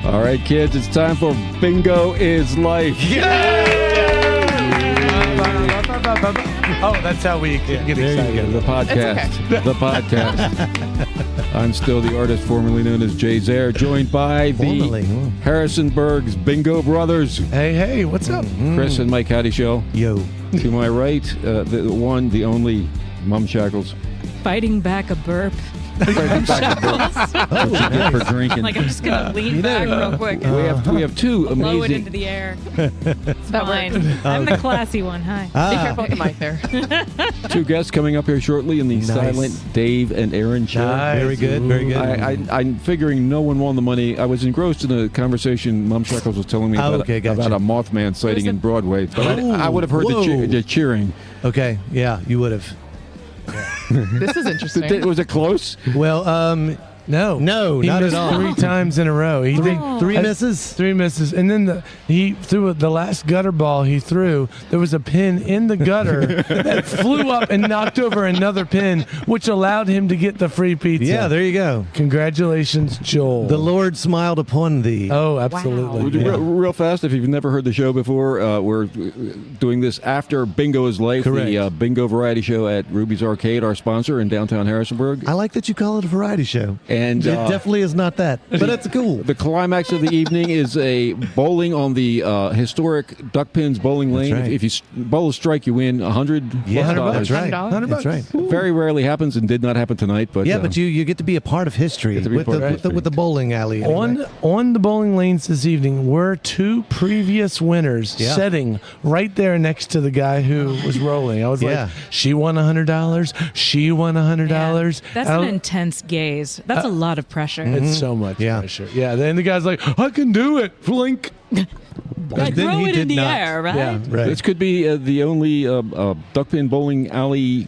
All right, kids, it's time for Bingo is Life. Oh, that's how we get excited. The podcast. The podcast. I'm still the artist formerly known as Jay Zare, joined by the Harrisonburg's Bingo Brothers. Hey, what's up? Chris and Mike Hattie Show. Yo. To my right, the one, the only, Mum Shackles. Fighting back a burp. For drinking. Like, I'm just going to lean back real quick. We have two Blow it amazing... into the air. It's fine. I'm the classy one. Hi. Be careful with the mic there. Two guests coming up here shortly in the Silent Dave and Aaron show. Nice. Very good, very good. I'm figuring no one won the money. I was engrossed in a conversation Mum Shackles was telling me about a Mothman sighting in Broadway. But I would have heard the cheering. Okay, yeah, you would have. This is interesting. Was it close? Well, no, He not at missed all. 3 times in a row. He did Three misses. 3 misses, and then he threw the last gutter ball he threw. There was a pin in the gutter that flew up and knocked over another pin, which allowed him to get the free pizza. Yeah, there you go. Congratulations, Joel. The Lord smiled upon thee. Oh, absolutely. Wow. Real fast, if you've never heard the show before, we're doing this after Bingo is Life, Correct. the bingo variety show at Ruby's Arcade, our sponsor in downtown Harrisonburg. I like that you call it a variety show. And It definitely is not that, but it's cool. The climax of the evening is a bowling on the historic Duck Pins bowling lane. That's right. If you bowl a strike, you win $100. Yeah, $100. that's right. $100. That's right. Very rarely happens and did not happen tonight. But Yeah, but you get to be a part of history Get to be with part of the history. with the bowling alley. Anyway. On the bowling lanes this evening were 2 previous winners sitting right there next to the guy who was rolling. I was like, she won $100. She won $100. That's an intense gaze. That's a lot of pressure. It's so much pressure. Yeah, then the guy's like, I can do it. Flink. Like, then throw he it did in the not. air, right? Yeah, right. this could be the only Duck Pin bowling alley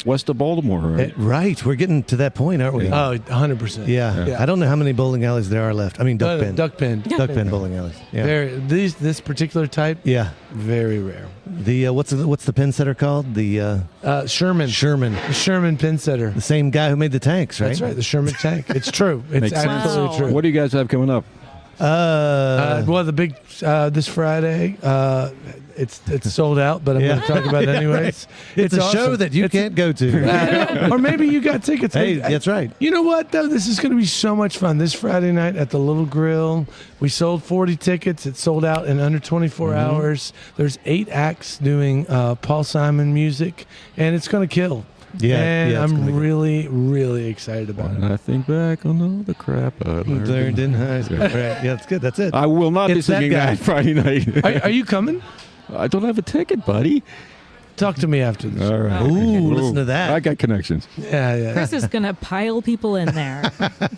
west of Baltimore. Right? Right, we're getting to that point, aren't we? Oh, 100%. Yeah. I don't know how many bowling alleys there are left. I mean, duck pin. Duck pin. Duck pin bowling alleys. Yeah. This particular type, Yeah. very rare. The what's the pin setter called? The Sherman. Sherman. Sherman pin setter. The same guy who made the tanks, right? That's right, the Sherman tank. It's true. It's Makes sense. absolutely true. What do you guys have coming up? Well, the big this Friday, it's sold out, but I'm going to talk about it anyways. It's a awesome. show that you can't go to. Or maybe you got tickets. Hey, that's right. You know what, though? This is going to be so much fun. This Friday night at the Little Grill, we sold 40 tickets. It sold out in under 24 hours. There's 8 acts doing Paul Simon music, and it's going to kill. Yeah, and yeah, it's gonna be I'm good. really, really excited about When it. I think back on all the crap I Learned in high school. Right. Yeah, that's good. That's it. I will not be It's that singing guy. that Friday night. Are you coming? I don't have a ticket, buddy. Talk to me after this. All right. Ooh, listen to that. I got connections. Yeah. Chris is going to pile people in there.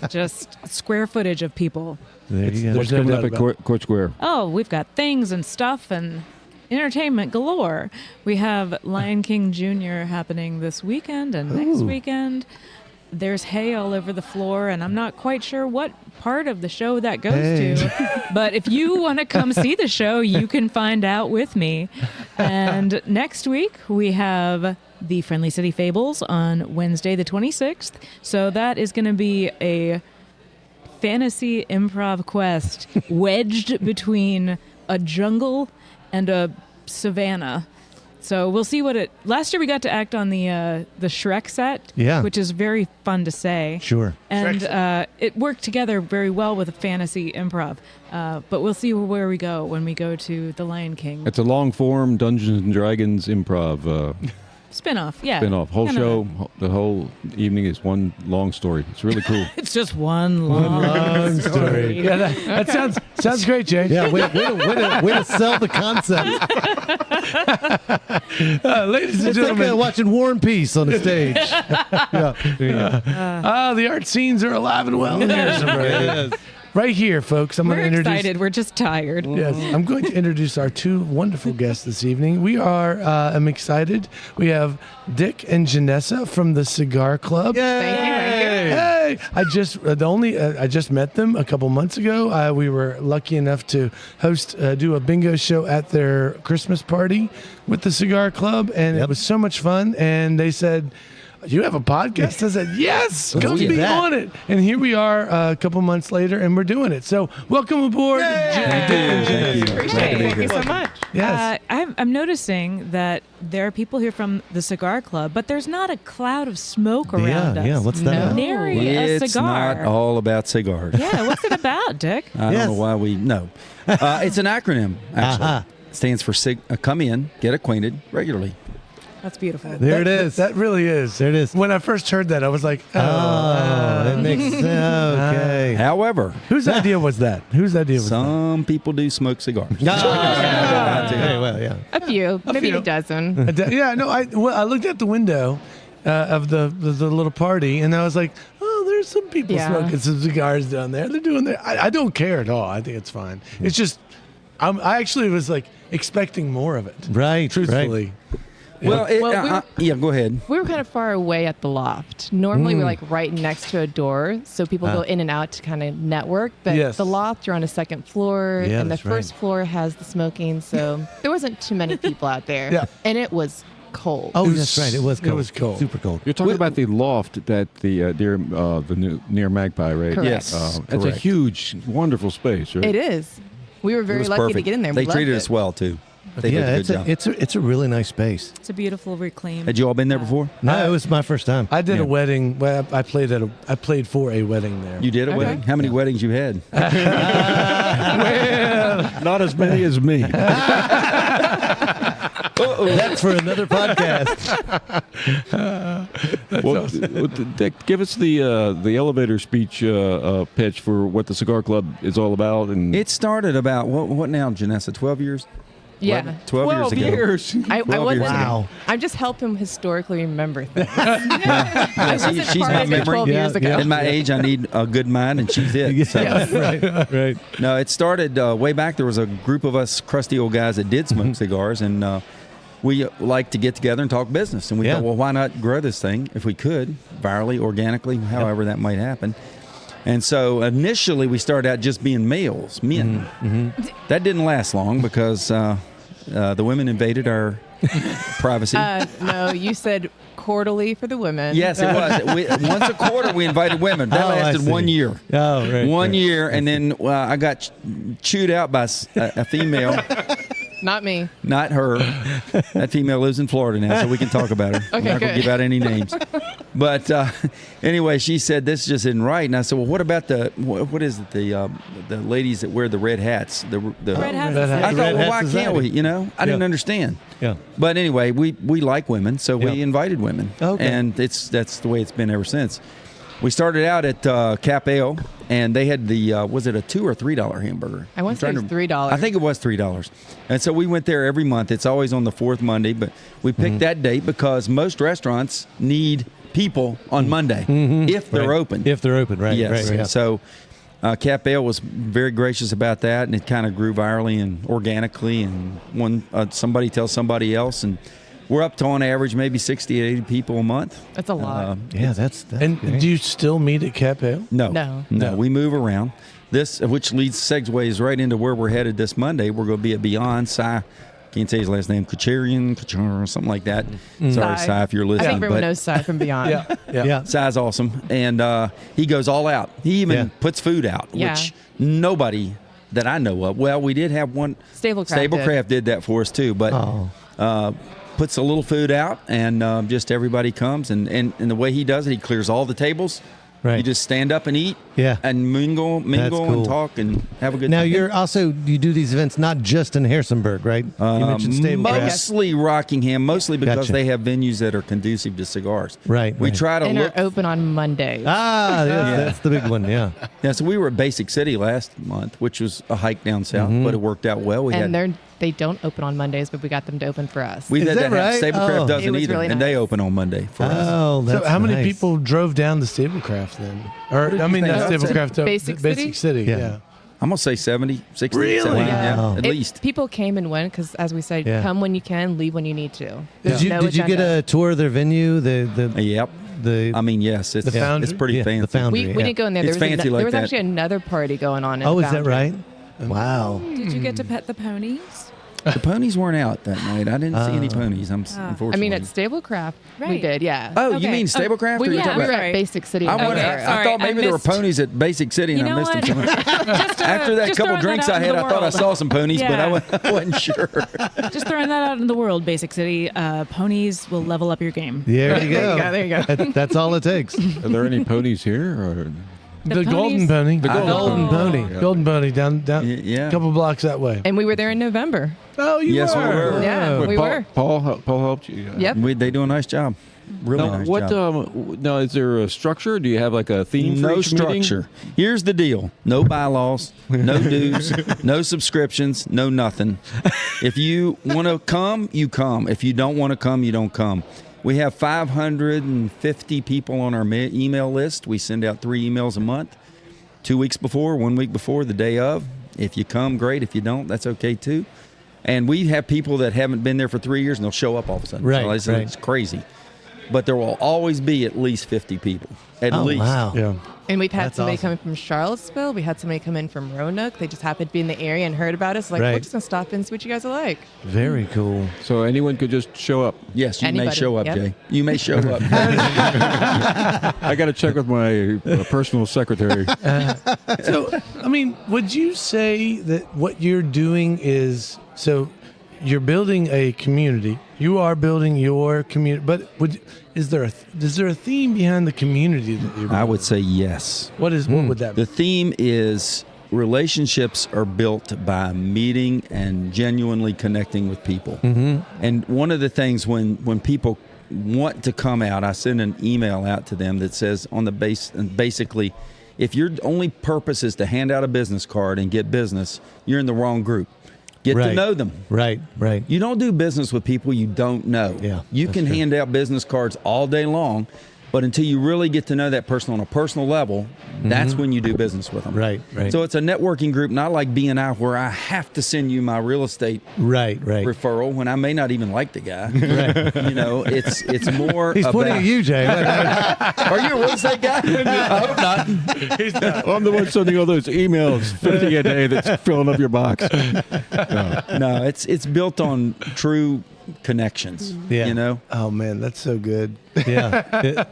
Just square footage of people. There you go. What's no coming doubt up at about Court Square? Oh, we've got things and stuff and entertainment galore. We have Lion King Jr. happening this weekend and next weekend. There's hay all over the floor, and I'm not quite sure what part of the show that goes to. But if you want to come see the show, you can find out with me. And next week, we have the Friendly City Fables on Wednesday the 26th. So that is going to be a fantasy improv quest wedged between a jungle and a savannah. So we'll see what it... Last year we got to act on the Shrek set, which is very fun to say. Sure. And it worked together very well with a fantasy improv. But we'll see where we go when we go to The Lion King. It's a long-form Dungeons and Dragons improv Spin-off, yeah. spin-off. Whole Kinda. show, the whole evening is one long story. It's really cool. It's just one long story. Yeah, that sounds great, Jay. Yeah, way to sell the concept. Ladies and It's gentlemen, like watching War and Peace on the stage. Yeah. There you go. the art scenes are alive and well in Harrisonburg. Right here, folks. I'm going We're to introduce. excited. We're just tired. Yes, I'm going to introduce our 2 wonderful guests this evening. We are. I'm excited. We have Dick and Janessa from the Cigar Club. Hey! I just met them a couple months ago. We were lucky enough to do a bingo show at their Christmas party with the Cigar Club, and it was so much fun. And they said, you have a podcast? I said, yes, Let's come do be that. on it. And here we are a couple months later, and we're doing it. So welcome aboard. Appreciate it. Thank you so much. Yes. I'm noticing that there are people here from the Cigar Club, but there's not a cloud of smoke around us. Yeah, what's that? No. Nary a It's cigar. not all about cigars. Yeah, what's it about, Dick? I Yes. don't know why we know. It's an acronym, actually. Uh-huh. Stands for come in, get acquainted regularly. That's beautiful. There it is. That really is. There it is. When I first heard that, I was like, That makes sense. Okay. However, whose idea was that? Whose idea was that? some people do smoke cigars. Okay, well, yeah. A few, maybe few. a dozen. Yeah, no, I looked out the window of the little party, and I was like, oh, there's some people Yeah. smoking some cigars down there. They're doing their. I don't care at all. I think it's fine. It's just, I actually was like expecting more of it. Right, Truthfully. Well, Well, yeah, go ahead. We were kind of far away at the loft. Normally, we're like right next to a door, so people go in and out to kind of network. But Yes. the loft, you're on a second floor, Yeah, and the that's right. first floor has the smoking, so there wasn't too many people out there. Yeah. And it was cold. Oh, It was- that's right. It was it cold. was cold. Super cold. You're talking about the loft that near Magpie, right? Correct. Yes. It's a Correct. huge, wonderful space, right? It is. We were It very was lucky to perfect. get in there. They We loved treated it. us well, too. They Yeah, did a good job. it's a really nice space. It's a beautiful reclaimed. Had you all been there before? No, it was my first time. I did Yeah. a wedding. Well, I played for a wedding there. You did a Okay. wedding? How many weddings you had? Not as many as me. That's for another podcast. Dick, give us the elevator speech pitch for what the Cigar Club is all about. And It started about, what now, Janessa, 12 years? Yeah. 12 years ago. I 12 years wasn't. ago. Wow. I'm just helping historically remember things. Yeah, I wasn't she's part my of it memory. 12 years ago. At my age, I need a good mind, and she's it. So. Right. No, it started way back. There was a group of us crusty old guys that did smoke cigars, and we like to get together and talk business. And we Yeah. thought, well, why not grow this thing if we could, virally, organically, however that might happen. And so initially, we started out just being males, men. That didn't last long because the women invaded our privacy. No, you said quarterly for the women. Yes, it was. Once a quarter, we invited women. That Oh, I lasted see. 1 year. Oh, right. One right. year, and then I got chewed out by a female. Not me. Not her. That female lives in Florida now, so we can talk about her. I'm not going to good. give out any names. But anyway, she said this just isn't right, and I said, well, what about what is it? The ladies that wear the red hats. The Red Hat Red Hat. I Society. thought, Red well, Hat why can't Society. we? You know, I didn't understand. Yeah. But anyway, we like women, so we Yeah. invited women, Okay. and that's the way it's been ever since. We started out at Cap Ale, and they had the was it a $2 or $3 hamburger? I want to say I'm it was trying $3. I think it was $3, and so we went there every month. It's always on the fourth Monday, but we picked that date because most restaurants need people on Monday if they're Right. open. If they're open, right. Yes. Right, yeah. So Cap Ale was very gracious about that, and it kind of grew virally and organically. And somebody tells somebody else, and we're up to on average maybe 60 to 80 people a month. That's a lot. Yeah, that's And great. do you still meet at Cap Ale? No. No. We move around. This, which segues right into where we're headed this Monday. We're going to be at Beyond Cy. Can't say his last name, Kachar, something like that. Sorry, Cy. Cy, if you're I listening. think everyone but knows Cy from Beyond. Yeah. Cy's awesome, and he goes all out. He even Yeah. puts food out, Yeah. which nobody that I know of. Well, we did have one. Stablecraft did that for us too, but puts a little food out, and just everybody comes, and the way he does it, he clears all the tables. Right. You just stand up and eat, Yeah. and mingle, cool. and talk, and have a good Now time. you do these events not just in Harrisonburg, right? You mentioned Stablecraft. Mostly Rockingham, mostly because Gotcha. they have venues that are conducive to cigars. Right, We right. try to And look. are open on Mondays. That's the big one. Yeah. Yeah, so we were at Basic City last month, which was a hike down south, but it worked out well. We and had they don't open on Mondays, but we got them to open for us. we Is had that that right? Stablecraft Oh. doesn't It was either, really and they nice. open on Monday for us. Oh, that's So how many nice. people drove down to Stablecraft then? Or I mean, not think? Stablecraft, Basic Basic City. Yeah. Yeah. I'm gonna say 70, 60, Really? 70, yeah, Wow. at least. People came and went because, as we said, Yeah. come when you can, leave when you need to. Did There's you no did you get agenda. a tour of their venue? Yep. The I mean, yes, it's The Foundry? it's pretty yeah, fancy. the Foundry. We yeah. didn't go in there. It's There was, fancy like there was that. actually another party going on. In Oh, the is that Foundry. right? Wow. Did you get to pet the ponies? The ponies weren't out that night. I didn't see any ponies. Unfortunately. I mean, at Stablecraft, we Right. did, yeah. Oh, you Okay. mean Stablecraft? we or were, you talking we were about- at Basic City. I, in wanted- November. I Sorry, thought maybe I there were missed- ponies at Basic City, and You I know missed what? them. After that just couple throwing drinks that I out had, into I the thought I world. saw some ponies, Yeah. but I wasn't sure. Just throwing that out in the world, Basic City. Ponies will level up your game. There you go. There you go. That's all it takes. Are there any ponies here? Or? The ponies- Golden Pony. The Golden Pony. Yeah. Golden Pony down Yeah. a couple blocks that way. And we were there in November. Oh, you Yes, we were. Yeah, Wait, we Paul, were. Paul helped you. Yep. They do a nice job. Really Now, nice what? job. Now, is there a structure? Do you have like a theme? for No each meeting? structure. Here's the deal: no bylaws, no dues, no subscriptions, no nothing. If you want to come, you come. If you don't want to come, you don't come. We have 550 people on our email list. We send out 3 emails a month. 2 weeks before, 1 week before, the day of. If you come, great. If you don't, that's okay too. And we have people that haven't been there for 3 years, and they'll show up all of a sudden. Right, So right. it's crazy. But there will always be at least 50 people. At Oh, least. wow. Yeah. And we've had That's somebody awesome. coming from Charlottesville. We had somebody come in from Roanoke. They just happened to be in the area and heard about us. Like, Right. we're just going to stop in and see what you guys are like. Very cool. So anyone could just show up. Yes, you may Anybody, show up, yep. Jay. You may show up. I got to check with my personal secretary. So, I mean, would you say that what you're doing is so you're building a community? You are building your community, but is there a theme behind the community that you're building? I would say yes. What would that be? The theme is relationships are built by meeting and genuinely connecting with people. Mm-hmm. And one of the things when people want to come out, I send an email out to them that says on the base, and basically, if your only purpose is to hand out a business card and get business, you're in the wrong group. Get to Right. know them. Right. You don't do business with people you don't know. Yeah, you that's can true. hand out business cards all day long, but until you really get to know that person on a personal level, that's when you do business with them. Right. So it's a networking group, not like BNI, where I have to send you my real estate Right. referral when I may not even like the guy. Right. You know, it's more. He's about, pointing at you, Jay. Are you a real estate guy? I hope not. I'm the one sending all those emails, 50 a day, that's filling up your box. No, it's built on true connections. Yeah. You know. Oh man, that's so good. Yeah,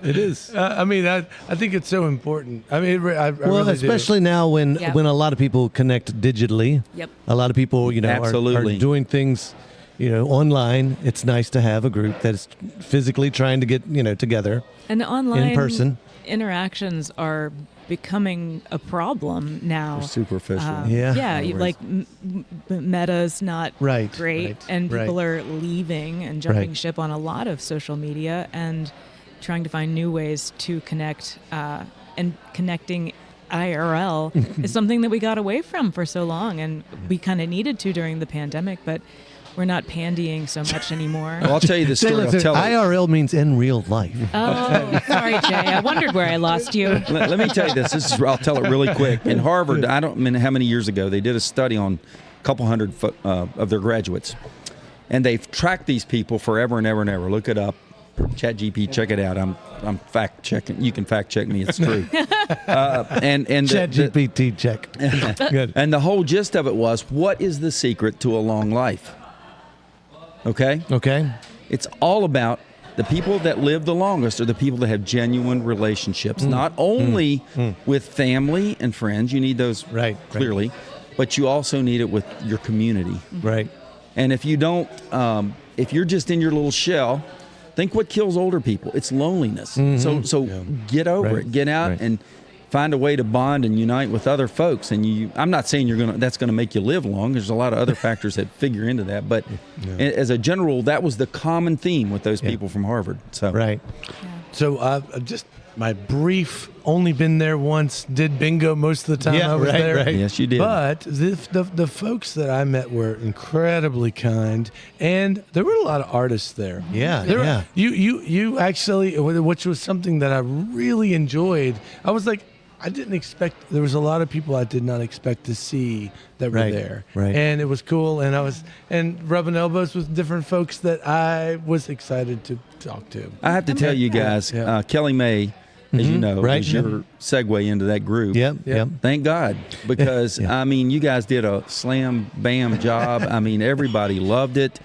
it is. I mean, I think it's so important. I mean, I Well, really especially now when Yeah. when a lot of people connect digitally. Yep. A lot of people, are Absolutely. doing things, online. It's nice to have a group that is physically trying to get, together. And online In person. interactions are becoming a problem now. Superficial. Yeah. Like Meta's not Right, great, right, and right. people are leaving and jumping Right. ship on a lot of social media and trying to find new ways to connect. And connecting IRL is something that we got away from for so long, and we kind of needed to during the pandemic, but we're not pandying so much anymore. Well, I'll tell you the Say, story. I'll listen, tell it. IRL means in real life. Oh, sorry, Jay. I wondered where I lost you. Let me tell you this. I'll tell it really quick. In Harvard, I don't know how many years ago, they did a study on a couple hundred of their graduates. And they've tracked these people forever and ever and ever. Look it up. ChatGPT, check it out. I'm fact checking. You can fact check me. It's true. And ChatGPT check. Good. and the whole gist of it was, what is the secret to a long life? Okay? Okay. It's all about the people that live the longest are the people that have genuine relationships, not only with family and friends. You need those Right, clearly, but you also need it with your community. Right. And if you don't, if you're just in your little shell, think what kills older people. It's loneliness. So get over Right. it. Get out Right. and find a way to bond and unite with other folks. And I'm not saying that's going to make you live long. There's a lot of other factors that figure into that. But as a general, that was the common theme with those people from Harvard. So Right. So just my brief, only been there once, did bingo most of the time Yeah, I was right, there. right. Yes, you did. But the folks that I met were incredibly kind, and there were a lot of artists there. Yeah, There were- yeah. You actually, which was something that I really enjoyed. I was like, I didn't expect. There was a lot of people I did not expect to see that were Right, there, right. and it was cool. And I was rubbing elbows with different folks that I was excited to talk to. I have to tell you guys, Yeah. Kelly May as you know, Right. was your segue into that group. Yep. Thank God, because I mean, you guys did a slam bam job. I mean, everybody loved it.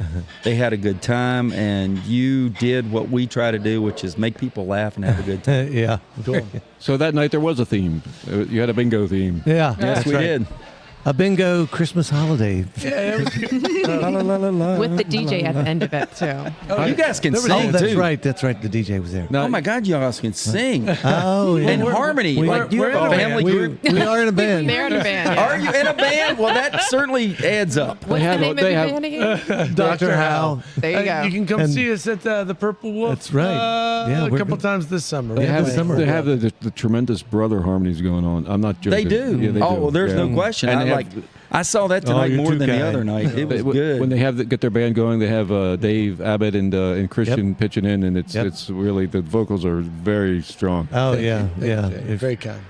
They had a good time, and you did what we try to do, which is make people laugh and have a good time. Yeah. Cool. So that night there was a theme. You had a bingo theme. Yeah. Yes, that's we right. did. A bingo Christmas holiday. Yeah, it was good. With the DJ at the end of it too. You guys can Oh, sing that's too. right. That's right. The DJ was there. Oh my God, you guys can sing Oh, yeah. in harmony. Like, do you have a family group? We are in a band. They're in a band. Are you in a band? Well, that certainly adds up. What's the name of your band again? Dr. Howe. There you go. You can come And- see us at the Purple Wolf. That's right. Yeah, a we're couple good. times this summer. They have, summer. they have the tremendous brother harmonies going on. I'm not joking. They do. Yeah, they Oh, do. well, there's Yeah. no question. And I they have- like. I saw that tonight you're more too than the kind. other night. It was good. When they have get their band going, they have Dave Abbott and Christian pitching in, and it's really the vocals are very strong. Oh, yeah. Yeah. Very kind.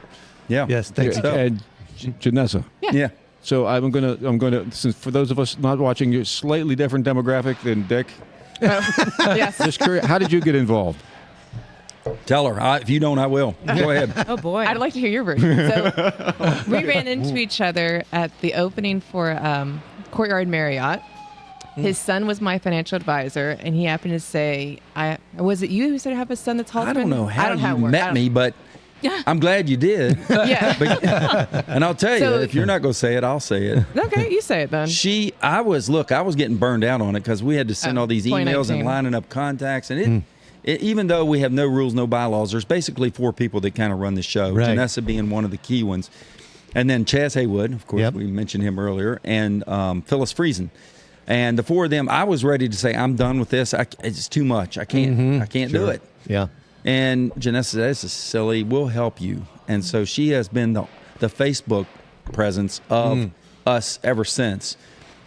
yeah. Yes, thank you. And Janessa. Yeah. So I'm gonna since for those of us not watching, you're slightly different demographic than Dick. Yes. Just curious, how did you get involved? Tell her. If you don't, I will. Go ahead. Oh boy. I'd like to hear your version. So we ran into each other at the opening for Courtyard Marriott. His son was my financial advisor, and he happened to say, was it you who said I have a son that's Halterman? I don't know how it you worked. met me, but I'm glad you did. Yeah. And I'll tell So- you, if you're not going to say it, I'll say it. Okay, you say it then. I was getting burned out on it because we had to send all these emails 2019. and lining up contacts. And even though we have no rules, no bylaws, there's basically 4 people that kind of run the show. Right. Janessa being one of the key ones. And then Chaz Haywood, of course, Yep. we mentioned him earlier, and Phyllis Friesen. And the 4 of them, I was ready to say, I'm done with this. It's too much. I can't do it. Yeah. And Janessa said, this is silly. We'll help you. And so she has been the Facebook presence of us ever since.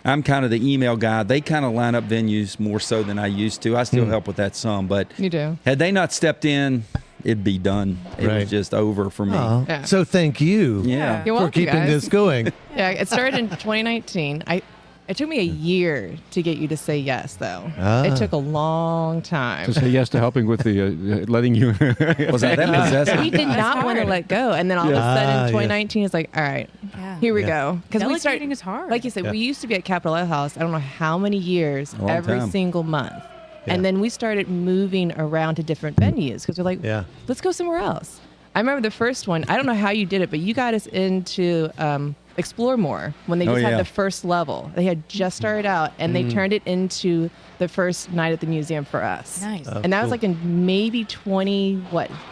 I'm kind of the email guy. They kind of line up venues more so than I used to. I still help with that some, but You do. had they not stepped in, it'd be done. It Right. was just over for me. Oh, Yeah. so thank you Yeah. You're for welcome, keeping guys. this going. Yeah, it started in 2019. It took me a year to get you to say yes, though. Ah. It took a long time. To say yes to helping with the letting you. Was that possessive? We did not want to hard. let go, and then all of a Ah, sudden, yes. 2019 is like, all right, Yeah. here we Yeah. go. Because we started, Delegating is hard. like you said, Yeah. we used to be at Capitol Ale House. I don't know how many years, A long every time. single month, Yeah. and then we started moving around to different venues because we're like, Yeah. let's go somewhere else. I remember the first one. I don't know how you did it, but you got us into Explore More when they just had yeah. the first level. They had just started out, and they turned it into the first night at the museum for us. Nice. And that was like in maybe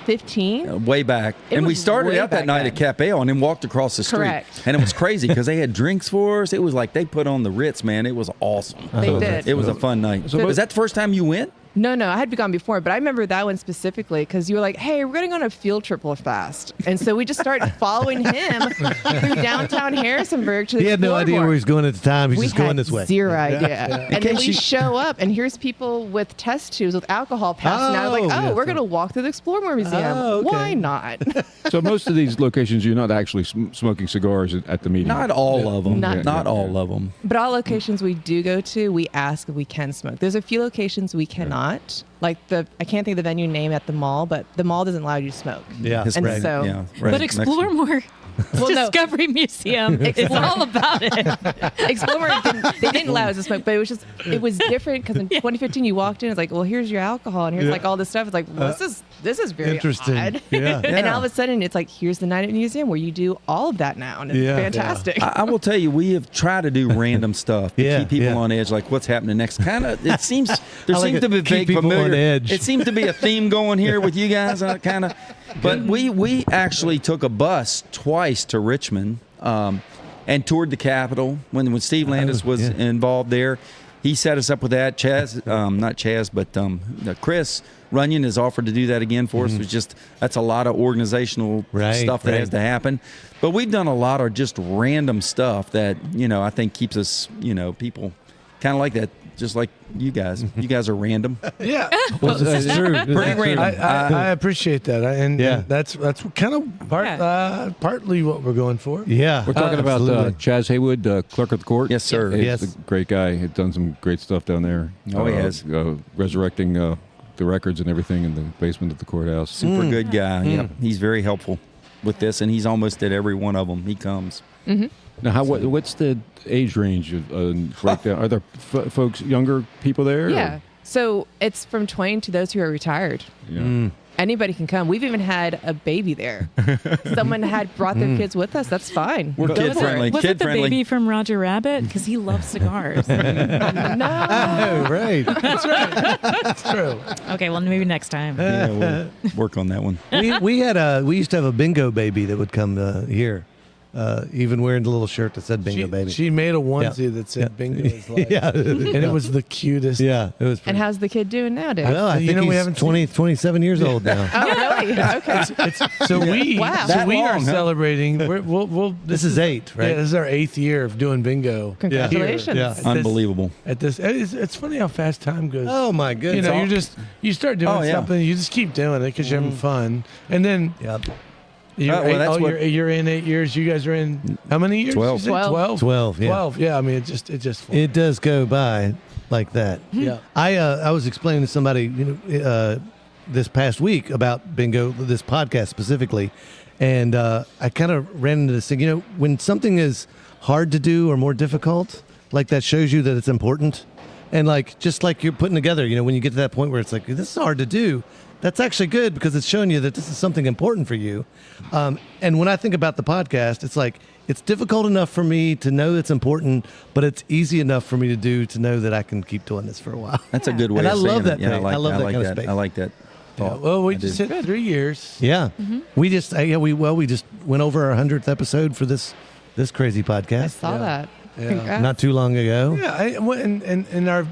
15? Way back. It And we was started way out that back night then. at Cap Ale and then walked across the street. Correct. And it was crazy because they had drinks for us. It was like they put on the Ritz, man. It was awesome. They did. It was a fun night. So- was that the first time you went? No, I had gone before, but I remember that one specifically because you were like, hey, we're going to go on a field trip real fast. And so we just started following him through downtown Harrisonburg to the He had no Explore idea More. where he was going at the time. He's We just going had this way. zero idea. And then case we you- show up, and here's people with test tubes with alcohol passing out. I was like, Oh, oh, yeah. we're going to walk through the Explore More Museum. Oh, okay. Why not? So most of these locations, you're not actually smoking cigars at the meeting. Not all of them. Not- Not all of them. But all locations we do go to, we ask if we can smoke. There's a few locations we cannot. Like I can't think of the venue name at the mall, but the mall doesn't allow you to smoke. Yeah. His And right, so- yeah, right But next Explore to- More Well, no. Discovery Museum. It's all about it. Explorer they didn't allow us to smoke, but it was different because in 2015 you walked in, it's like, well, here's your alcohol and here's like all this stuff. It's like, well, this is very Interesting. odd. Yeah. And all of a sudden it's like, here's the night at the museum where you do all of that now, and it's Yeah. fantastic. I will tell you, we have tried to do random stuff to Yeah, keep people yeah. on edge, like what's happening next. Kind of, it seems there I like seems it. to be Keep vague people familiar. on edge. It seems to be a theme going here with you guys, kind of. But we actually took a bus twice to Richmond and toured the Capitol when Steve Landis was yeah. involved there. He set us up with that. Chaz, not Chaz, but Chris Runyon has offered to do that again for us. It's just that's a lot of organizational Right, stuff that right. has to happen. But we've done a lot of just random stuff that I think keeps us people kind of like that. Just like you guys. You guys are random. Yeah. Well, that's true. Pretty That's true. random. I appreciate that, and Yeah. that's kind of partly what we're going for. Yeah. We're talking about absolutely. Chaz Haywood, clerk of the court. Yes, sir. He's Yes. a great guy. He's done some great stuff down there. Oh, he has. Resurrecting the records and everything in the basement of the courthouse. Super good guy. Yep. He's very helpful with this, and he's almost at every one of them. He comes. Mm-hmm. Now, what's the age range of breakdown? Are there folks, younger people there? Yeah. Or? So it's from 20 to those who are retired. Yeah. Anybody can come. We've even had a baby there. Someone had brought their kids with us. That's fine. We're kid friendly. Was it the baby from Roger Rabbit? Because he loves cigars. No. Oh, right. That's right. That's true. Okay, well, maybe next time. Yeah, we'll work on that one. we used to have a bingo baby that would come here. Even wearing the little shirt that said bingo baby. She made a onesie that said bingo is life. Yeah. And it was the cutest. Yeah, it was. And how's the kid doing now, Dave? I think we he's haven't 27 years old now. Oh, really? Okay. So we, Wow. so we That are long, huh? celebrating. We'll This is 8, right? Yeah, this is our 8th year of doing bingo. Congratulations. Yeah. At this- Unbelievable. At this, it's funny how fast time goes. Oh my you goodness! know, you start doing Oh, yeah. something, you just keep doing it because you're having fun, and then Yep. you're in 8 years. You guys are in how many years? 12. You said 12. 12. Yeah. 12. Yeah, I mean, it just flies. It does go by like that. Yeah. I was explaining to somebody, this past week about bingo, this podcast specifically, and I kind of ran into this thing. When something is hard to do or more difficult, like that shows you that it's important, and just like you're putting together. When you get to that point where it's like this is hard to do, that's actually good because it's showing you that this is something important for you. And when I think about the podcast, it's like it's difficult enough for me to know it's important, but it's easy enough for me to do to know that I can keep doing this for a while. That's a good way And of I saying love that it. Yeah, thing. I love that kind of space. I like that. Yeah, thought. well, we I just do. hit 3 years. Yeah, we just we just went over our 100th episode for this crazy I podcast saw that. Yeah. Congrats. not too long ago. Yeah, and our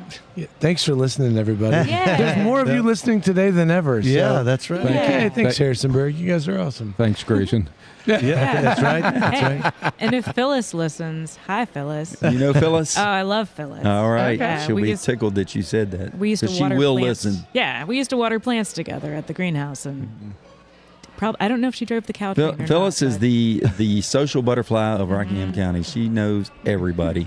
thanks for listening, everybody. Yeah. There's more of you listening today than ever. So. Yeah, that's right. Okay, Yeah. thanks, Harrisonburg. You guys are awesome. Thanks, Grayson. Yeah, that's right. That's Hey, right. and if Phyllis listens, hi, Phyllis. You know Phyllis? Oh, I love Phyllis. All right. Okay. She'll We be used- tickled that you said that. We used to 'Cause water she will plants. listen. Yeah, we used to water plants together at the greenhouse, and I don't know if she drove the cow train or Phyllis not, is but- the social butterfly of Rockingham County. She knows everybody.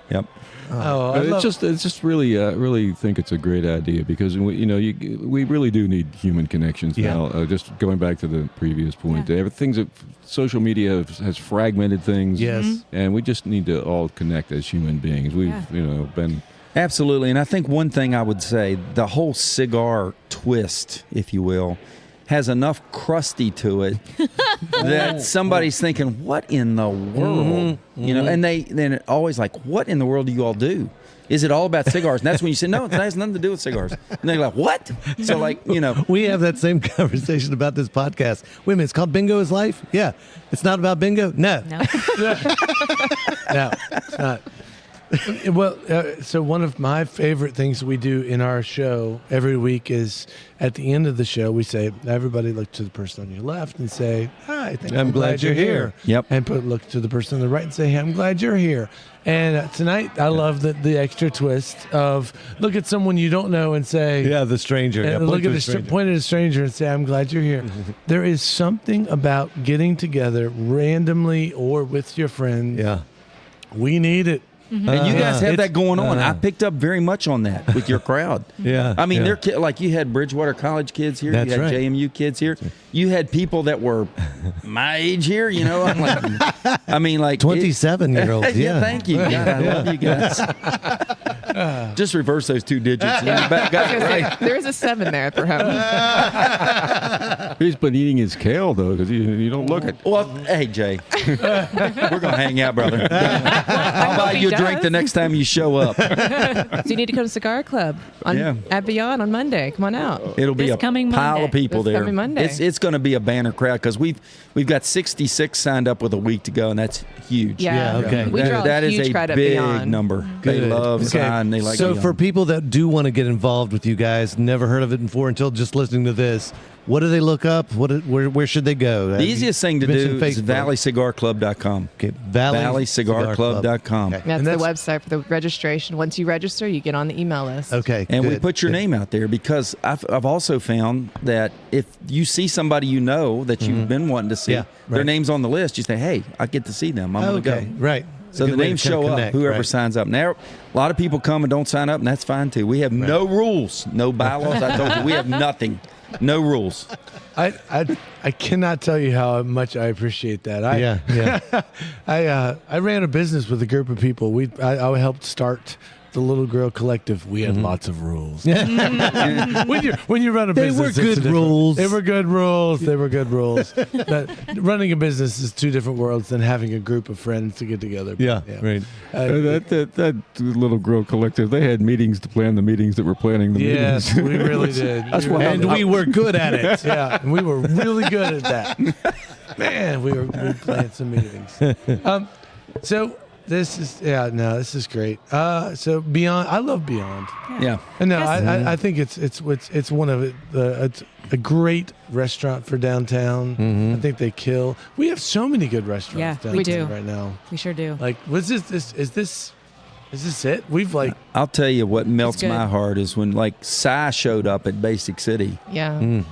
Yep. Oh, But it's just really think it's a great idea because we really do need human connections Yeah. now. Just going back to the previous point, everything's social media has fragmented things. Yes. and we just need to all connect as human beings. We've been. Absolutely. And I think one thing I would say, the whole cigar twist, if you will, has enough crusty to it that somebody's thinking, what in the world? And then always like, what in the world do you all do? Is it all about cigars? And that's when you say, no, it has nothing to do with cigars. And they're like, what? So We have that same conversation about this podcast. Wait a minute, it's called Bingo is Life? Yeah. It's not about bingo? No. No. No, it's not. Well, so one of my favorite things we do in our show every week is at the end of the show, we say, everybody look to the person on your left and say, hi, I'm glad you're here. Yep. And look to the person on the right and say, hey, I'm glad you're here. And tonight, I love the extra twist of look at someone you don't know and say, Yeah, the stranger. and Yeah, look at stranger. point at a stranger and say, I'm glad you're here. There is something about getting together randomly or with your friends. Yeah. We need it. And you guys have It's- that going on. I picked up very much on that with your crowd. Yeah. I mean, yeah. they're like you had Bridgewater College kids here. That's you had right. JMU kids here. You had people that were my age here. I'm like, I mean, like 27-year-olds. Yeah. Thank you. God, I love you guys. Just reverse those 2 digits. And you're back, got it right. There is a 7 there for him. He's been eating his kale though because you don't look it. Well, hey Jay, we're gonna hang out, brother. I'll buy you a drink the next time you show up. So you need to come to Cigar Club at Beyond on Monday. Come on out. It'll be This a coming pile Monday. of people This there. coming Monday. It's going to be a banner crowd because we've got 66 signed up with a week to go, and that's huge. Yeah. Yeah, okay. We draw That a is huge a crowd at big Beyond. number. They Good. love Okay. sign. They like So Beyond. for people that do want to get involved with you guys, never heard of it before until just listening to this, what do they look up? Where should they go? The easiest thing to do is Facebook. valleycigarclub.com. Okay, valleycigarclub.com. Okay. That's And the that's- website for the registration. Once you register, you get on the email list. Okay. And we good, put your good. name out there because I've also found that if you see somebody that you've been wanting to see, Yeah, their right. name's on the list, you say, hey, I get to see them. I'm going to Okay, go. right. So the names show up, whoever signs up. Now, a lot of people come and don't sign up, and that's fine too. We have no rules, no bylaws. I told you, we have nothing. No rules. I cannot tell you how much I appreciate that. I ran a business with a group of people. I helped start the Little Girl Collective. We had lots of rules. when you run a business, they were good rules. They were good rules. But running a business is two different worlds than having a group of friends to get together. Right. That Little Girl Collective, they had meetings to plan the meetings that were planning the meetings. Yes, we really did. And we were good at it. Yeah, and we were really good at that. Man, we planned some meetings. This is great. So Beyond, I love Beyond. Yeah. And no, I think it's one of it's a great restaurant for downtown. I think they kill. We have so many good restaurants downtown we do. right now. We sure do. Like, is this it? We've I'll tell you what melts good. my heart is when like Cy showed up at Basic City. Yeah.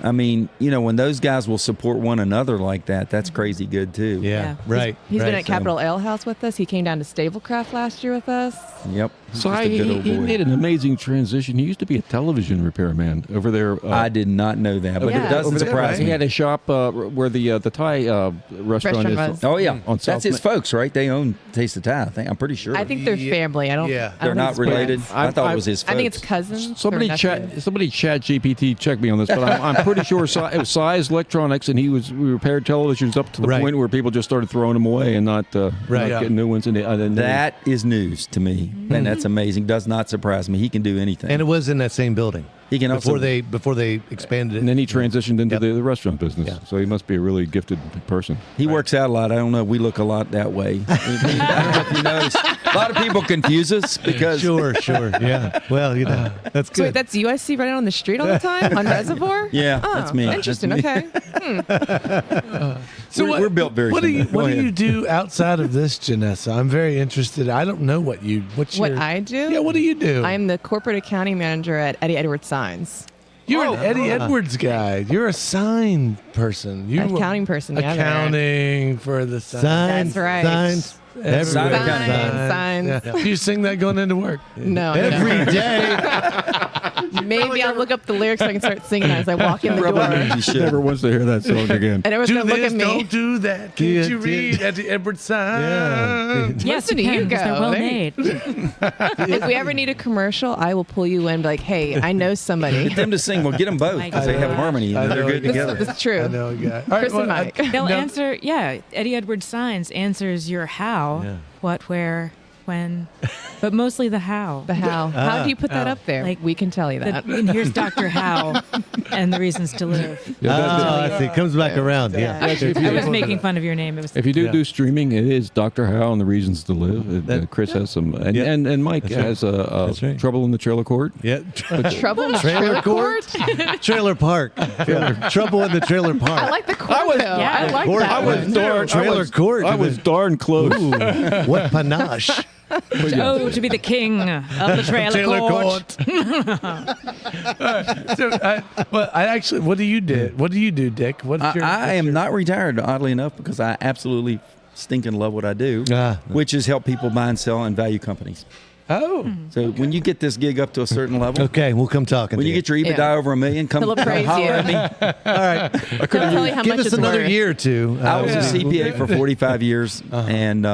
I mean, when those guys will support one another like that, that's crazy good too. Yeah. Right. He's been right. at Capitol Ale House with us. He came down to Stablecraft last year with us. Yep. So Just a good old he boy. made an amazing transition. He used to be a television repairman over there. I did not know that, but Yeah. it doesn't over there, surprise He me. had a shop where the Thai restaurant is. was. Oh yeah, on that's South his Ma- folks, right? They own Taste of Thai. I'm pretty sure. I think they're family. I don't. Yeah. I they're don't think not it's related. friends. I thought it was his folks. I think it's cousins. Somebody or nephews. chat GPT check me on this, but I'm pretty sure it was Size Electronics, and we repaired televisions up to the point where people just started throwing them away and not getting new ones. That is news to me, and that's amazing. Does not surprise me. He can do anything. And it was in that same building. He can before also, they expanded it. And then he transitioned into Yep. the restaurant business. Yeah. So he must be a really gifted person. He works out a lot. I don't know. We look a lot that way. I don't know if you noticed. A lot of people confuse us because Sure. Yeah. Well, that's good. So wait, that's you I see running on the street all the time on Reservoir? Yeah, Oh, that's me. Interesting. That's me. Okay. So we're built very What do similar. you What Go do ahead. you do outside of this, Janessa? I'm very interested. I don't know what I do? Yeah, what do you do? I'm the corporate accounting manager at Eddie Edwards Signs. You're an Eddie Edwards guy. You're a sign person. Accounting person. Yeah, Accounting for the sign. That's right. Signs. Every Sign day. accounting. Signs. Yeah. Do you sing that going into work? No. Every day. Maybe I'll look up the lyrics so I can start singing as I walk in the door. Probably you should. Never wants to hear that song again. And everyone's Do going to look this, at me. don't do that. Can't Yeah, you read Eddie Edwards sign? Yeah. Yes, Listen to you can, 'cause go. They're well There made. If we ever need a commercial, I will pull you in and be like, hey, I know somebody. Get them to sing. Well, get them both because they have harmony. I And they're know. good together. This is true. I know a guy. All Chris and well, Mike. They'll no. answer, Eddie Edwards Signs answers your how, what, where, when, but mostly the how. The how. How do you put that up there? Like, we can tell you that. And here's Dr. How and the reasons to live. I see. It comes back around. Yeah. I was making fun of your name. It was If you do streaming, it is Dr. How and the Reasons to Live. Chris has some, and Mike has right. Trouble in the Trailer Court. Yeah. Trouble in the trailer court? Trailer park. Trouble in the trailer park. I like the court, though. I like Court. that I was one. darn- Trailer court. I was darn close. Ooh, what panache. Oh, to be the king of the trailer court. So, what do you do? What do you do, Dick? I am not retired, oddly enough, because I absolutely stinking love what I do, which is help people buy and sell and value companies. Oh, So when you get this gig up to a certain level, Okay, we'll come talking. when to you get your EBITDA Yeah. over $1 million, come He'll praise holler you. at me. All right. He'll tell you how Give much us it's another worth. year or two. I was a Yeah. CPA for 45 years, and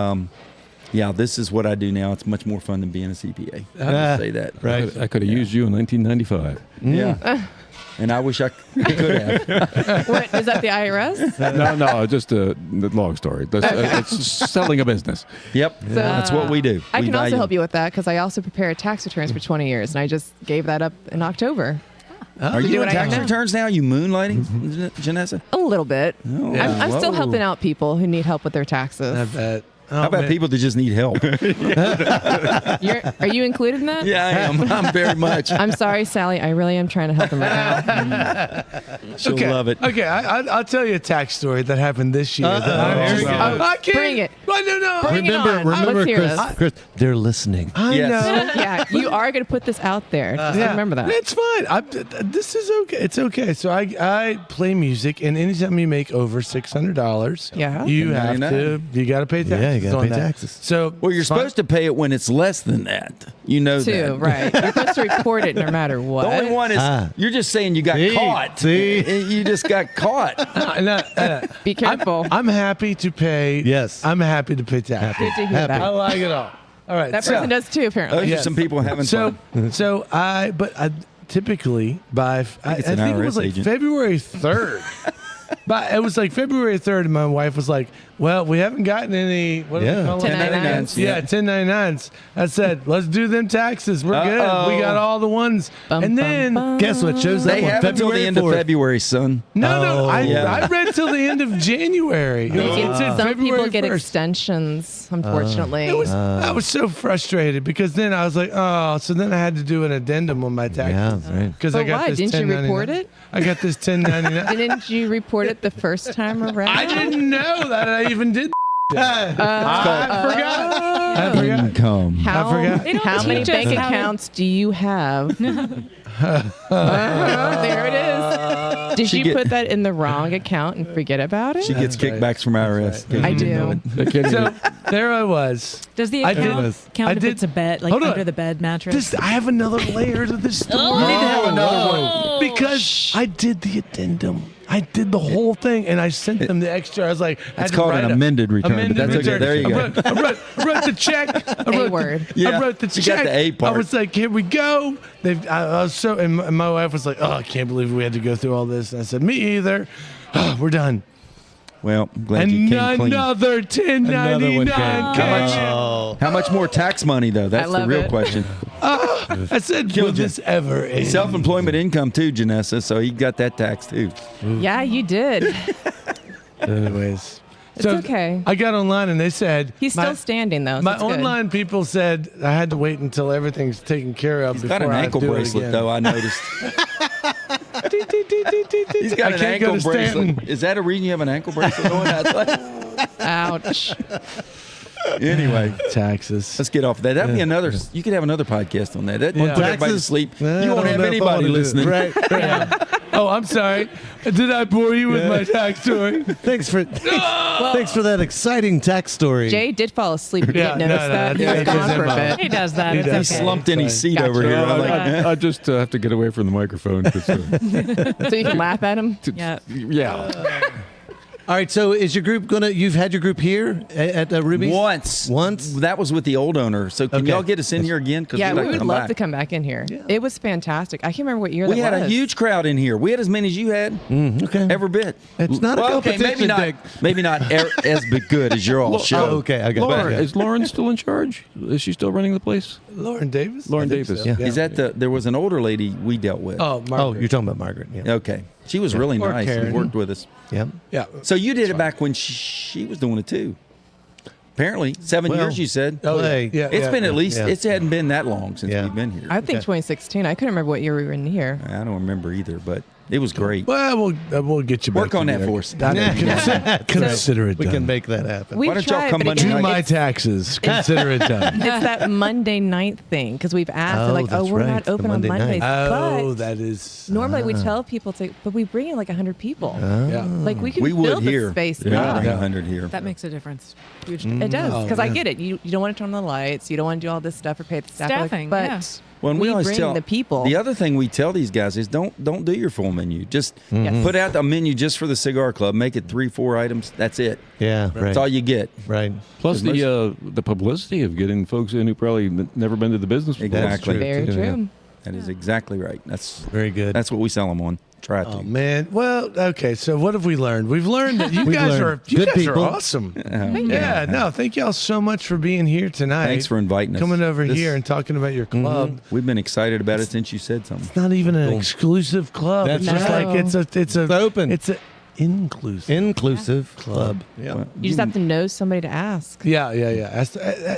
this is what I do now. It's much more fun than being a CPA. I'll say that. Right. I could have used you in 1995. Yeah. And I wish I could have. What, is that the IRS? No, just a long story. It's selling a business. Yep. That's what we do. I We can also value- help you with that because I also prepare tax returns for 20 years, and I just gave that up in October. Are you do doing what I tax know. returns now? You moonlighting, Janessa? A little bit. Oh, I'm still whoa. helping out people who need help with their taxes. I bet. How about people that just need help? Are you included in that? Yeah, I am. I'm very much. I'm sorry, Sally. I really am trying to help them right now. She'll love it. Okay, I'll tell you a tax story that happened this year. Here we go. I can't. Bring it. No. Bring it on. Remember, Let's hear Chris, this. Chris, they're listening. I Yes. know. Yeah, you are going to put this out there. Just remember that. It's fine. This is okay. It's okay. So I play music, and anytime you make over $600, Yeah. you have to. $99. You got to pay taxes. Yeah, you taxes on pay that. taxes. So Well, you're supposed to pay it when it's less than that. You know Too, that. right. You're supposed to report it no matter what. The only one is you're just saying you got caught. See? You just got caught. Be careful. I'm happy to pay. Yes. I'm happy to pay taxes. Good to hear Happy. I that. like it all. All right. That so- person does too, apparently. Those are some people having So, fun. so I typically by I it's an think it IRS was like agent. February 3rd. But it was like February 3rd, and my wife was like, "Well, we haven't gotten any what do they call them? 1099s. Yeah, 1099s." I said, "Let's do them taxes. We're good. We got all the ones." Bum, and bum, then bum. Guess what shows They up on have until the February end of 4th. February, son. no, I yeah. read till the end of January. It said Some February people get 1st. extensions, unfortunately. I was so frustrated because then I was like, "Oh!" So then I had to do an addendum on my taxes. Yeah, right. Because I But got why? this Didn't you 1099. report it? I got this 1099. Didn't you report it the first time around? I didn't know that I even did. I forgot. I forgot. Income. How, I forgot. They don't how many teach us bank how to- accounts do you have? There it is. Did you get- put that in the wrong account and forget about it? She gets kickbacks from IRS. right. I do. They can't even- So there I was. Does the I did account this. count I if did- it's a bed, like Hold on. under the bed mattress? I have another layer to this story. Oh, you need to have another one. Because I did the addendum. I did the whole thing, and I sent them the extra. I was like, I had It's to called write an amended return, but that's okay. return. There you go. I wrote the check. I word. wrote the She check. got the A part. I was like, here we go. I was so, and my wife was like, oh, I can't believe we had to go through all this. And I said, me either. We're done. Well, I'm glad you came clean. Another 1099. How much more tax money, though? That's the love real it. question. I said, will this ever end? Self-employment income, too, Janessa, so he got that tax, too. Yeah, you did. Anyways. It's okay. I got online and they said He's still standing, though. So My it's good. online people said I had to wait until everything's taken care of He's before got an I ankle do bracelet, it again. though, I noticed. He's got I an can't go ankle to bracelet. Stanton. Is that a reason you have an ankle bracelet on? Ouch. Anyway, Taxes. let's get off that. That'd be another. You could have another podcast on that. That Yeah. put everybody to Taxes? sleep. I You won't don't have know if I anybody wanna do it. listening. Right. Oh, I'm sorry. Did I bore you with my tax story? Thanks for that exciting tax story. Jay did fall asleep. You Yeah, didn't notice no, that. He that's- was that's gone for a his bit. He does that. He It's does. He okay. slumped in his seat Gotcha. over here. I'm like, I just have to get away from the microphone. 'Cause, So you can laugh at him. Yeah. yeah. All right, so is your group you've had your group here at Ruby's? Once. Once? That was with the old owner. So can Okay. y'all get us in here again? Cause Yeah, we'd like we would come love back. to come back in here. Yeah. It was fantastic. I can't remember what year We that had was. a huge crowd in here. We had as many as you had. Okay. Every bit. It's not a Well, okay, competition, maybe not. Dick. Maybe not as good as your all show. Oh, okay, I got Lauren, that. is Lauren still in charge? Is she still running the place? Lauren Davis? Lauren I think Davis. so. Yeah. Is that there was an older lady we dealt with? Oh, Oh, Margaret. you're talking about Margaret. Yeah. Okay. She was really Or nice and Karen. worked with us. Yeah. Yeah. So you did it back when she was doing it too. Apparently, 7 Well, years, you said. Oh, Play. yeah. It's been at least, Yeah. it hadn't been that long since Yeah. we've been here. I think Okay. 2016. I couldn't remember what year we were in here. I don't remember either, but it was great. Well, we'll get you back. Work on to that New for York. us. Consider it We done. can make that happen. We Why don't y'all tried, come but Monday again, Do my it's, taxes. Consider it done. it's that Monday night thing because we've asked. Oh, They're like, that's oh, we're right, not the open on Monday Mondays. night. Oh, But that is. normally we tell people, it's like, but we bring in like 100 people. Yeah. Like we can We fill would the here. space Yeah, up. bring 100 here. That makes a difference. Huge. It does Oh, because I yeah. get it. You don't want to turn on the lights. You don't want to do all this stuff or pay the staff. Staffing, but yeah. Well, and we always bring tell the people. The other thing we tell these guys is don't do your full menu. Just Yes. put out a menu just for the cigar club. Make it 3-4 items. That's it. Yeah, right. That's all you get. Right. Plus the publicity of getting folks in who probably never been to the business before. Exactly. Very Yeah. true. That is exactly right. That's Very good. That's what we sell them on. Try to. Oh man. Well, okay. So what have we learned? We've learned that you We've guys learned are good guys people. are awesome. Thank you. Yeah. No. Thank y'all so much for being here tonight. Thanks for inviting us. coming over This- here and talking about your club. We've been excited about it since you said something. It's not even an exclusive club. That's it's just right. like it's It's open. It's a inclusive. Inclusive club. Yeah. Well, You just have to know somebody to ask. Yeah.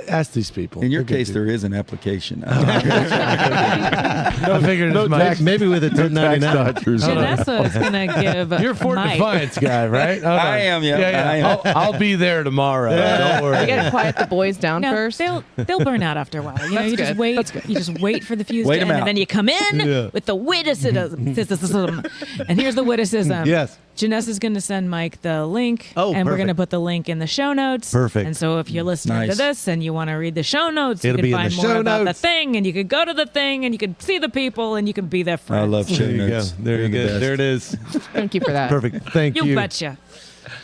Ask these people. in your They're good case, people. there is an application. I figured as much. Maybe with a 1099. Dodgers. Janessa is going to give You're Fort Mike. Defiance guy, right? Hold on. I am, yeah. I am. I'll be there tomorrow. Don't worry. You got to quiet the boys down No, first. they'll burn out after a while. You know, That's you just good. wait. That's good. You just wait for the fuse Wait to 'em end, out. and then you come in Yeah. with the witticism. And here's the witticism. Yes. Janessa's going to send Mike the link, Oh, and we're going to perfect. put the link in the show notes. Perfect. And so if you're listening to Nice. this and you want to read the show notes, It'll you be can in find the more show about notes. the thing, and you can go to the thing, and you can see the people, and you can be their friends. I love show There you go. notes. There you They're the go. best. There it is. Thank you for that. Perfect. Thank you. You betcha.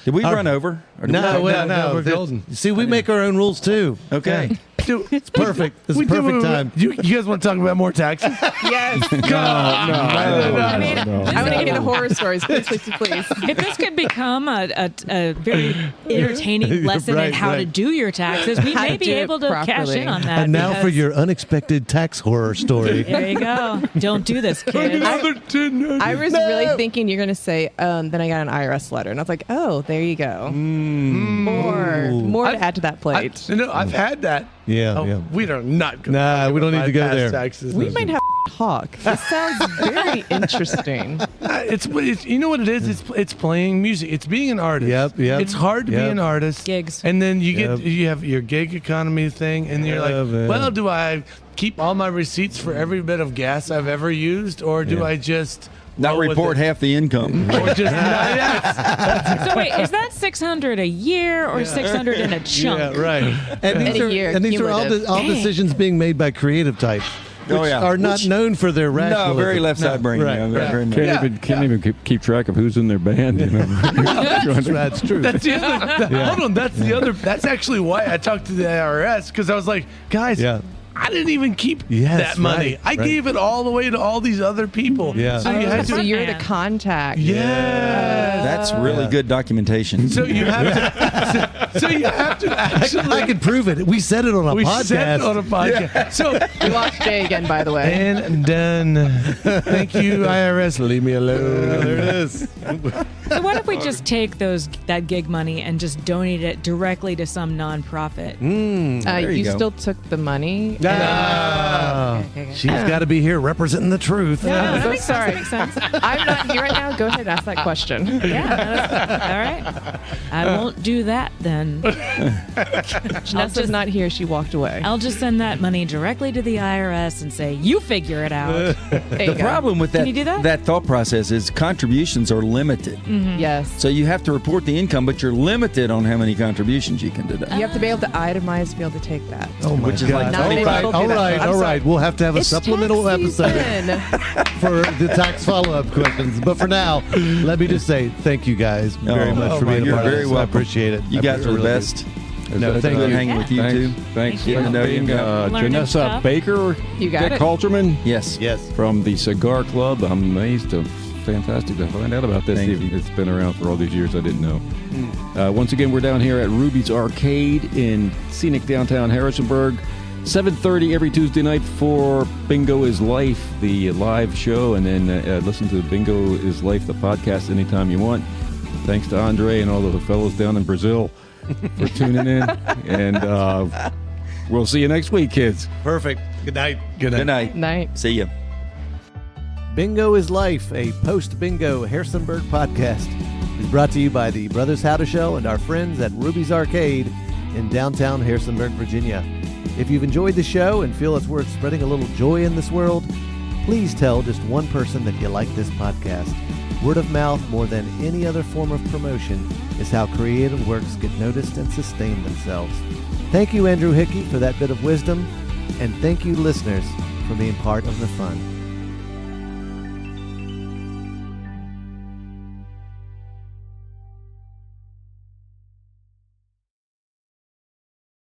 Did we run over? Or did No, we- no. we're golden. See, we make our own rules too. Okay. It's perfect. This is perfect time. You guys want to talk about more taxes? Yes. I mean, I want to get into horror stories. Please. if this could become a very entertaining lesson in Right, how to right. do your taxes, we How may to be do it able to cash properly. in on that. And now for because- your unexpected tax horror story. There you go. Don't do this, kids. I was really thinking you're going to say, then I got an IRS letter. And I was like, oh, there you go. More to add to that plate. I've had that. Yeah, yeah. We are not going Nah, we don't need to go there. Taxes. We might have talk. This sounds very interesting. It's you know what it is? It's playing music. It's being an artist. Yep. It's hard to be Yep. an artist. Gigs. And then you Yep. have your gig economy thing, and you're Yeah, like, man. well, do I keep all my receipts for every bit of gas I've ever used, or do Yeah. I just Not roll with report it? half the income. Or just yes. So wait, is that 600 a year or 600 in a chunk? Yeah, right. And In a year, these are all cumulative. decisions being made by creative types, which Oh, yeah. are not known for their No, rationalism. very left side brain. Right, yeah, right. very much. Can't even keep track of who's in their band. You know? That's true. That's the other. Hold on, that's the other. That's actually why I talked to the IRS, because I was like, guys, Yeah. I didn't even keep Yes, that money. right, I right. gave it all the way to all these other people. Yeah. So you had So to. you're the Man. contact. Yeah. That's really good documentation. So you have to. So you have to actually. I can prove it. We said it on a we podcast. said it on a podcast. So We lost Jay again, by the way. and done. Thank you, IRS. Leave me alone. There it is. So what if we just take that gig money and just donate it directly to some nonprofit? There you You go. still took the money. Okay. She's got to be here representing the truth. Yeah, I'm that so makes sorry. sense. That makes sense. I'm not here right now. Go ahead and ask that question. Yeah, all right. I won't do that then. Janessa's not here. She walked away. I'll just send that money directly to the IRS and say, you figure it out. There you The go. problem with Can you do that? that thought process is contributions are limited. Yes. So you have to report the income, but you're limited on how many contributions you can deduct. You have to be able to itemize to be able to take that. Oh my Which is like God. Not many people do that. I'm all sorry. right. We'll have to have a It's supplemental tax episode season. for the tax follow-up questions. But for now, let me just say thank you guys very Oh, much for my being a God. part You're of very this. I welcome. appreciate it. You I guys are the really do. best. No, thank Good you. hanging with you Thanks. too. Thanks you. for Getting to know you. being Learning Janessa stuff. Baker, You got Dick it. Halterman Yes. Yes. from the Cigar Club. I'm amazed. Fantastic to find out about this. Thank Even you. It's been around for all these years. I didn't know. Once again, we're down here at Ruby's Arcade in scenic downtown Harrisonburg. 7:30 every Tuesday night for Bingo is Life, the live show, and then listen to Bingo is Life, the podcast, anytime you want. Thanks to Andre and all of the fellows down in Brazil for tuning in. And we'll see you next week, kids. Perfect. Good night. Good Good night. Night. See ya. Bingo is Life, a post-bingo Harrisonburg podcast, is brought to you by the Brothers How to Show and our friends at Ruby's Arcade in downtown Harrisonburg, Virginia. If you've enjoyed the show and feel it's worth spreading a little joy in this world, please tell just one person that you like this podcast. Word of mouth, more than any other form of promotion, is how creative works get noticed and sustain themselves. Thank you, Andrew Hickey, for that bit of wisdom, and thank you, listeners, for being part of the fun.